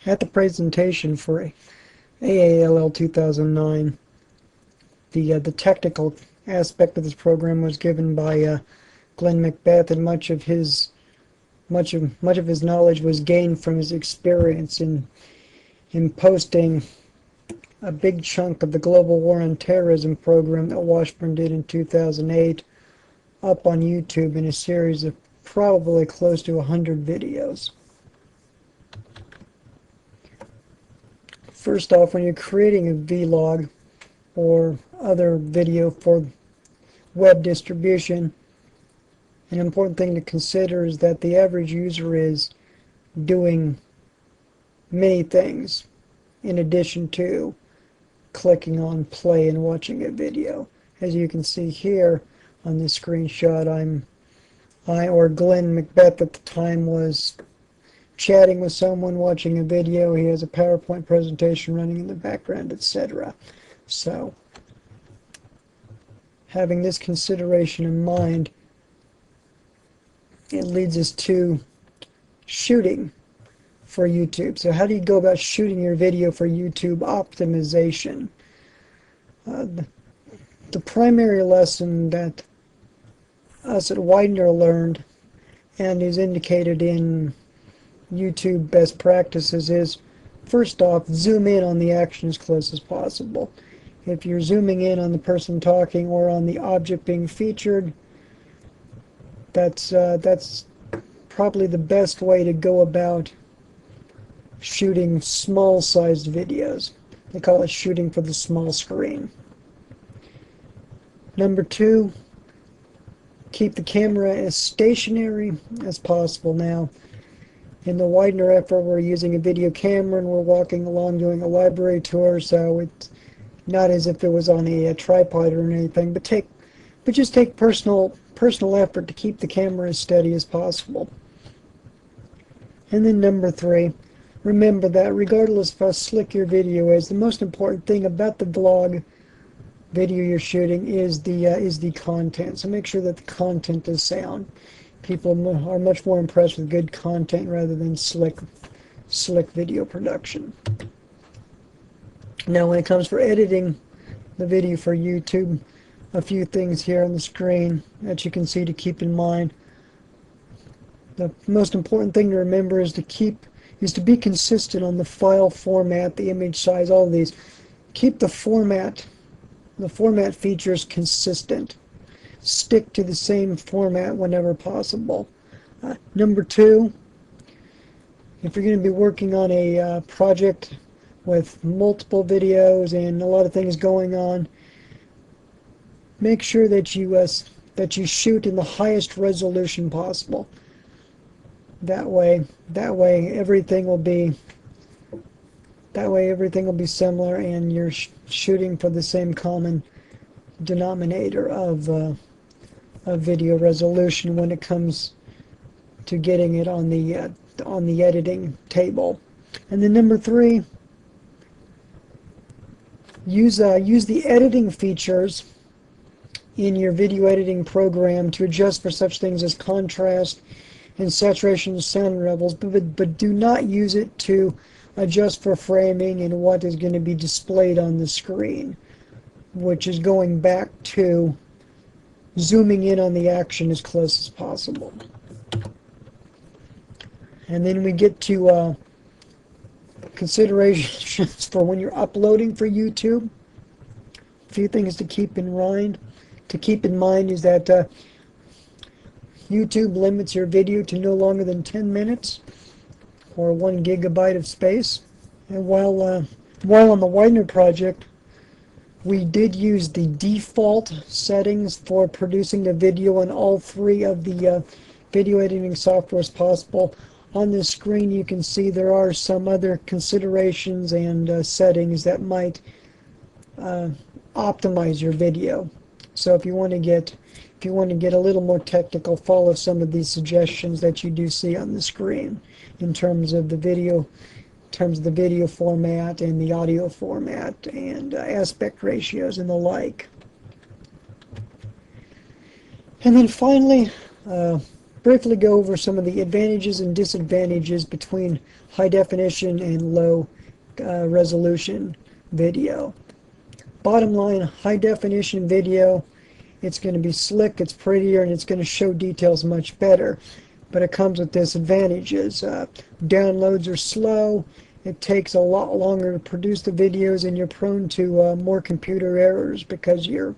At the presentation for AALL 2009, the technical aspect of this program was given by Glenn Macbeth, and much of his knowledge was gained from his experience in posting a big chunk of the Global War on Terrorism program that Washburn did in 2008 up on YouTube in a series of probably close to 100 videos. First off, when you're creating a vlog or other video for web distribution, an important thing to consider is that the average user is doing many things in addition to clicking on play and watching a video. As you can see here on this screenshot, Glenn Macbeth at the time was chatting with someone, watching a video. He has a PowerPoint presentation running in the background, etc. So, having this consideration in mind, it leads us to shooting for YouTube. So how do you go about shooting your video for YouTube optimization? The primary lesson that us at Widener learned and is indicated in YouTube best practices is, first off, zoom in on the action as close as possible. If you're zooming in on the person talking or on the object being featured, that's probably the best way to go about shooting small-sized videos. They call it shooting for the small screen. Number two, keep the camera as stationary as possible. Now, in the Widener effort, we're using a video camera and we're walking along doing a library tour, so it's not as if it was on a tripod or anything, but just take personal effort to keep the camera as steady as possible. And then number three, remember that regardless of how slick your video is, the most important thing about the vlog video you're shooting is the content. So make sure that the content is sound. People are much more impressed with good content rather than slick video production. Now, when it comes for editing the video for YouTube, a few things here on the screen that you can see to keep in mind. The most important thing to remember is to be consistent on the file format, the image size, all of these. Keep the format features consistent. Stick to the same format whenever possible. Number two, if you're going to be working on a project with multiple videos and a lot of things going on, make sure that you shoot in the highest resolution possible. That way everything will be similar, and you're shooting for the same common denominator of video resolution when it comes to getting it on the editing table. And then number three, use the editing features in your video editing program to adjust for such things as contrast and saturation and sound levels, but do not use it to adjust for framing and what is going to be displayed on the screen, which is going back to zooming in on the action as close as possible. And then we get to considerations for when you're uploading for YouTube. A few things to keep in mind. Is that YouTube limits your video to no longer than 10 minutes or 1 gigabyte of space. And while on the Widener project, we did use the default settings for producing the video on all three of the video editing softwares possible. On this screen you can see there are some other considerations and settings that might optimize your video. So if you want to get a little more technical, follow some of these suggestions that you do see on the screen in terms of the video format and the audio format and aspect ratios and the like. And then finally, briefly go over some of the advantages and disadvantages between high definition and low resolution video. Bottom line, high definition video, it's going to be slick, it's prettier, and it's going to show details much better. But it comes with disadvantages. Downloads are slow, it takes a lot longer to produce the videos, and you're prone to more computer errors because you're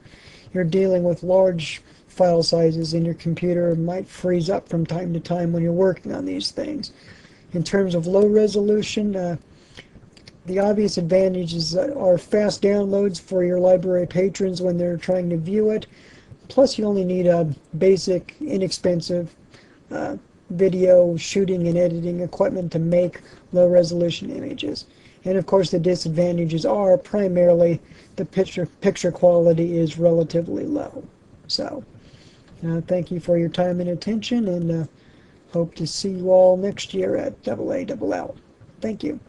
dealing with large file sizes, and your computer might freeze up from time to time when you're working on these things. In terms of low resolution, the obvious advantages are fast downloads for your library patrons when they're trying to view it. Plus, you only need a basic, inexpensive video shooting and editing equipment to make low-resolution images. And of course, the disadvantages are primarily the picture quality is relatively low. So, thank you for your time and attention, and hope to see you all next year at AALL. Thank you.